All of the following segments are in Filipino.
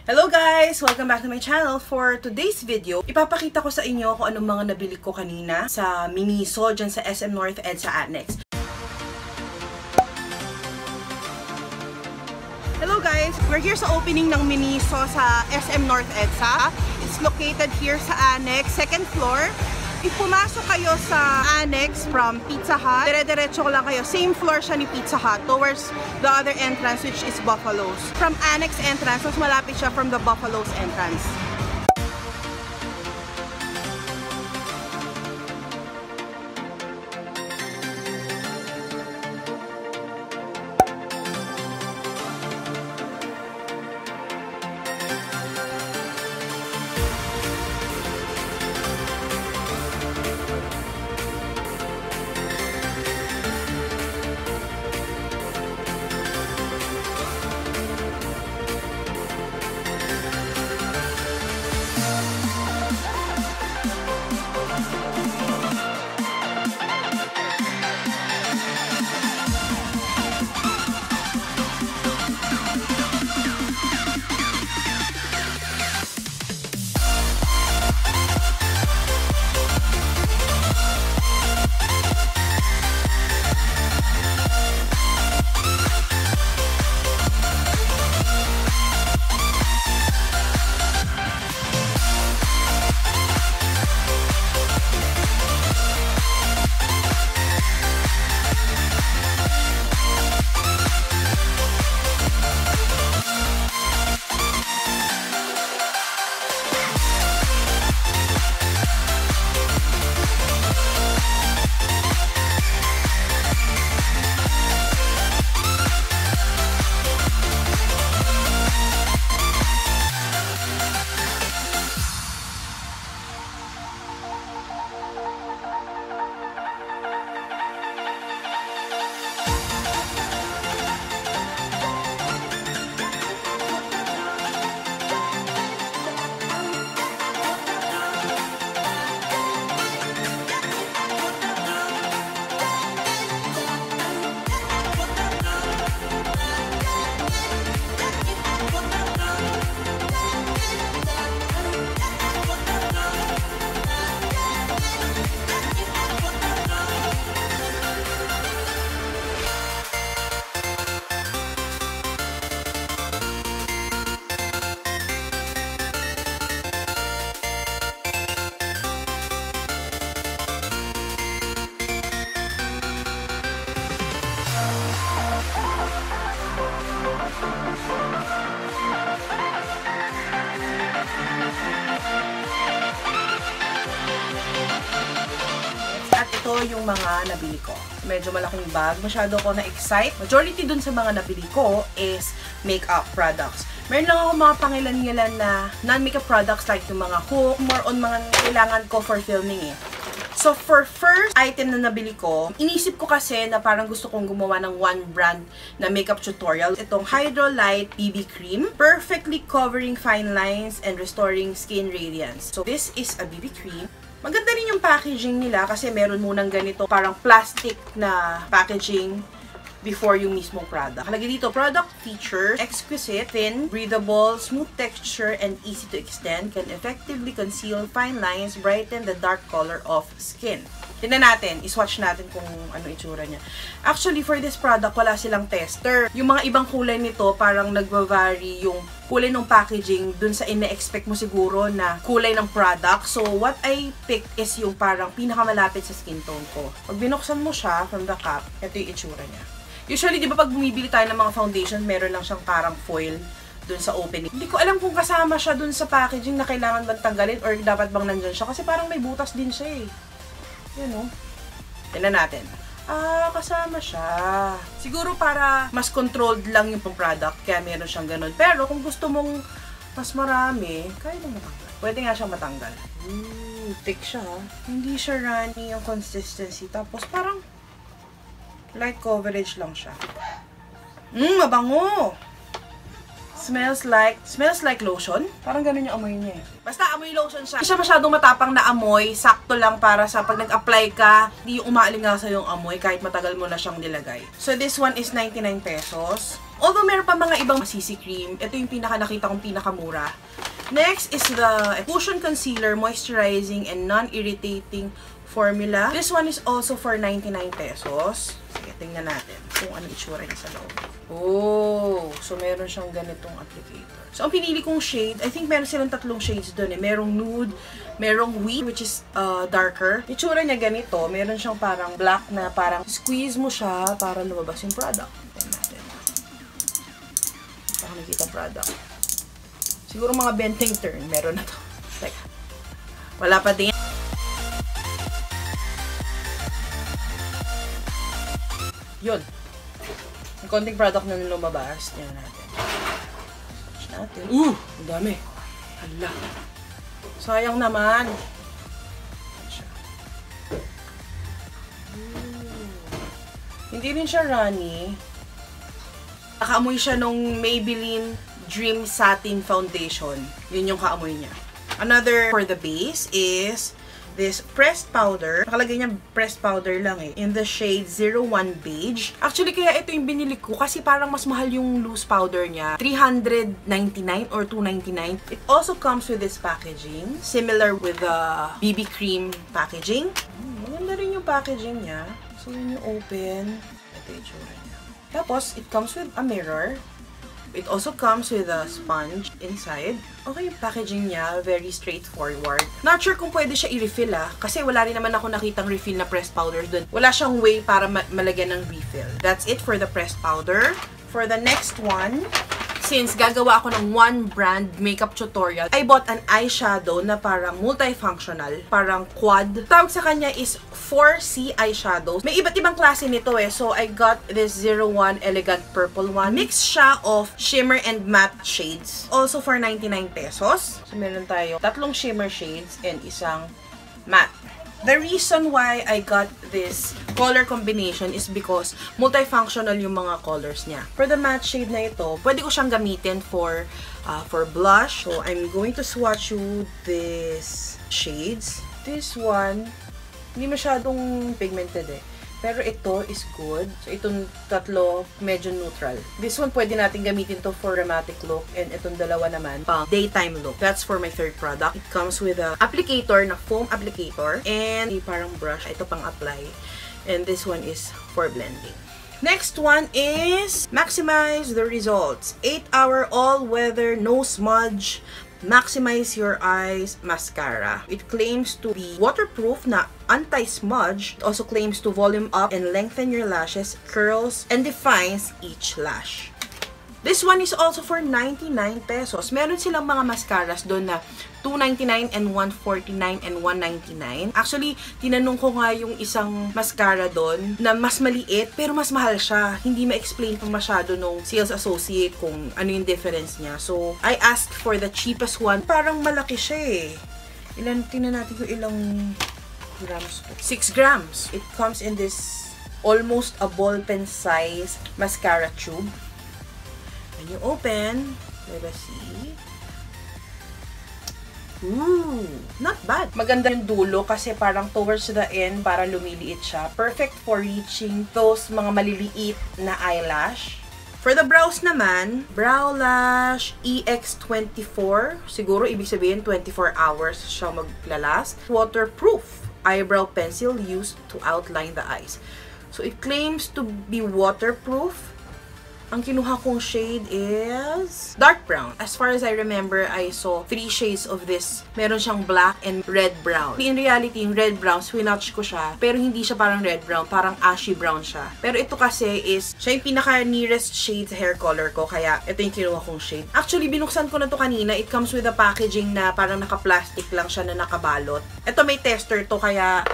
Hello guys! Welcome back to my channel. For today's video, ipapakita ko sa inyo kung anong mga nabili ko kanina sa Miniso dyan sa SM North Ed sa Annex. Hello guys! We're here sa opening ng Miniso sa SM North EDSA. It's located here sa Annex, second floor. If pumasok kayo sa Annex from Pizza Hut, dire-diretso lang kayo. Same floor siya ni Pizza Hut towards the other entrance which is Buffalo's. From Annex entrance, mas malapit siya from the Buffalo's entrance. Yung mga nabili ko. Medyo malaking bag. Masyado ko na-excite. Majority dun sa mga nabili ko is makeup products. Meron lang ako mga pangilan-ngilan na non-makeup products like yung mga hook, more on mga kailangan ko for filming eh. So, for first item na nabili ko, inisip ko kasi na parang gusto kong gumawa ng one brand na makeup tutorial. Itong Hydro Light BB Cream, perfectly covering fine lines and restoring skin radiance. So, this is a BB cream. Maganda rin yung packaging nila kasi meron munang ganito parang plastic na packaging before yung mismong product. Lagi dito, product features, exquisite, thin, breathable, smooth texture, and easy to extend, can effectively conceal fine lines, brighten the dark color of skin. Tignan natin, iswatch natin kung ano itsura niya. Actually, for this product, wala silang tester. Yung mga ibang kulay nito, parang nagva-vary yung kulay ng packaging dun sa ina-expect mo siguro na kulay ng product. So, what I picked is yung parang pinakamalapit sa skin tone ko. Pag binuksan mo siya from the cap, ito yung itsura niya. Usually, di ba pag bumibili tayo ng mga foundation, meron lang siyang parang foil dun sa opening. Hindi ko alam kung kasama siya dun sa packaging na kailangan bang tanggalin or dapat bang nandyan siya. Kasi parang may butas din siya eh. Yan o. Tignan natin. Ah, kasama siya. Siguro para mas controlled lang yung product, kaya meron siyang ganun. Pero kung gusto mong mas marami, kaya mo matanggal. Pwede nga siyang matanggal. Ooh, thick siya ha. Hindi siya runny yung consistency. Tapos parang light coverage lang siya. Mabango! Smells like lotion. Parang ganun yung amoy niya eh. Basta amoy lotion siya. Hindi siya masyadong matapang na amoy. Sakto lang para sa pag nag-apply ka, hindi yung umaalingasa yung amoy kahit matagal mo na siyang nilagay. So this one is 99 pesos. Although meron pa mga ibang CC cream, ito yung nakita kong pinakamura. Next is the Cushion Concealer Moisturizing and Non-Irritating Formula. This one is also for 99 pesos. Sige, tingnan natin kung ano itsura niya sa loob. Oh, so meron siyang ganitong applicator. So, ang pinili kong shade, I think meron silang tatlong shades doon eh. Merong nude, merong wheat, which is darker. Itsura niya ganito, meron siyang parang black na parang squeeze mo siya para lumabas yung product. Tingnan natin. Baka nakikita product. Siguro mga benteng turn, meron na to. Teka. Wala pa din. Yun. Yung konting product na lumabas. Tingnan natin. Search natin. Ang dami. Hala. Sayang naman. Hindi rin siya runny. Nakaamoy siya nung Maybelline Dream Satin Foundation. Yun yung kaamoy niya. Another for the base is this pressed powder. Nakalagay niya pressed powder lang eh. In the shade 01 Beige. Actually, kaya ito yung binili ko kasi parang mas mahal yung loose powder niya. 399 or 299. It also comes with this packaging. Similar with the BB cream packaging. Maganda rin yung packaging niya. So, yun yung open. Ito yung tsura niya. Tapos, it comes with a mirror. It also comes with a sponge inside. Okay, yung packaging niya, very straightforward. Not sure kung pwede siya i-refill kasi wala rin naman ako nakitang refill na pressed powders dun. Wala siyang way para malagyan ng refill. That's it for the pressed powder. For the next one, since gagawa ako ng one brand makeup tutorial, I bought an eyeshadow na parang multifunctional, parang quad. Tawag sa kanya is 4C eyeshadows. May iba't ibang klase nito eh. So, I got this 01 Elegant Purple one. Mix siya of shimmer and matte shades. Also for 99 pesos. So, meron tayo tatlong shimmer shades and isang matte. The reason why I got this color combination is because multifunctional yung mga colors niya. For the matte shade na ito, pwede ko siyang gamitin for blush. So, I'm going to swatch you these shades. This one, hindi masyadong pigmented eh. Pero ito is good. So, itong tatlo, medyo neutral. This one, pwede natin gamitin to for dramatic look. And itong dalawa naman, pang daytime look. That's for my third product. It comes with a applicator na foam applicator. And a parang brush. Ito pang apply. And this one is for blending. Next one is maximize the results. 8-hour all-weather, no smudge, Maximize Your Eyes Mascara. It claims to be waterproof na anti-smudge. It also claims to volume up and lengthen your lashes, curls, and defines each lash. This one is also for 99 pesos. Meron silang mga mascaras doon na 299 and 149 and 199. Actually, tinanong ko nga yung isang mascara doon na mas maliit pero mas mahal siya. Hindi ma-explain pa masyado nung sales associate kung ano yung difference niya. So, I asked for the cheapest one. Parang malaki siya eh. Tingnan natin kung ilang grams to. 6 grams. It comes in this almost a ballpen size mascara tube. When you open, let us see. Ooh, not bad. Maganda yung dulo kasi parang towards the end, parang lumiliit siya. Perfect for reaching those mga maliliit na eyelash. For the brows naman, Brow Lash EX24. Siguro, ibig sabihin, 24 hours siya maglalast. Waterproof eyebrow pencil used to outline the eyes. So, it claims to be waterproof. Ang kinuha kong shade is dark brown. As far as I remember, I saw 3 shades of this. Meron siyang black and red brown. In reality, yung red brown, swatch ko siya. Pero hindi siya parang red brown, parang ashy brown siya. Pero ito kasi is, siya yung pinaka-nearest shade sa hair color ko. Kaya ito yung kinuha kong shade. Actually, binuksan ko na to kanina. It comes with a packaging na parang naka-plastic lang siya na nakabalot. Ito may tester to, kaya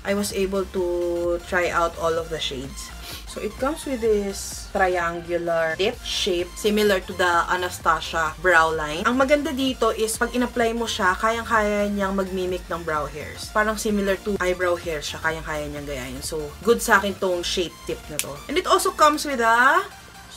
I was able to try out all of the shades. So, it comes with this triangular dip shape similar to the Anastasia brow line. Ang maganda dito is pag in-apply mo siya, kayang-kaya niyang mag-mimic ng brow hairs. Parang similar to eyebrow hairs siya, kayang-kaya niyang gayahin. So, good sa akin tong shape tip na to. And it also comes with a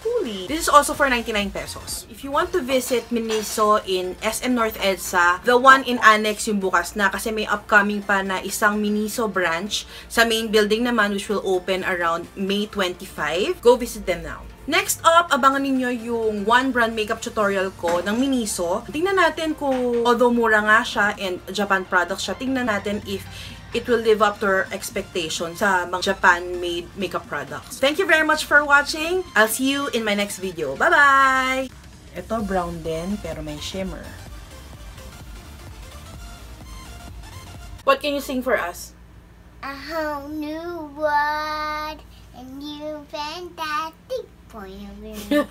Spoolie. This is also for 99 pesos. If you want to visit Miniso in SM North EDSA, the one in Annex yung bukas na kasi may upcoming pa na isang Miniso branch sa main building naman which will open around May 25. Go visit them now. Next up, abangan ninyo yung one brand makeup tutorial ko ng Miniso. Tingnan natin kung, although mura nga siya and Japan products siya, tingnan natin if it will live up to our expectations sa mga Japan-made makeup products. Thank you very much for watching. I'll see you in my next video. Bye-bye! Ito, brown din, pero may shimmer. What can you sing for us? A whole new world, a new fantastic point of view.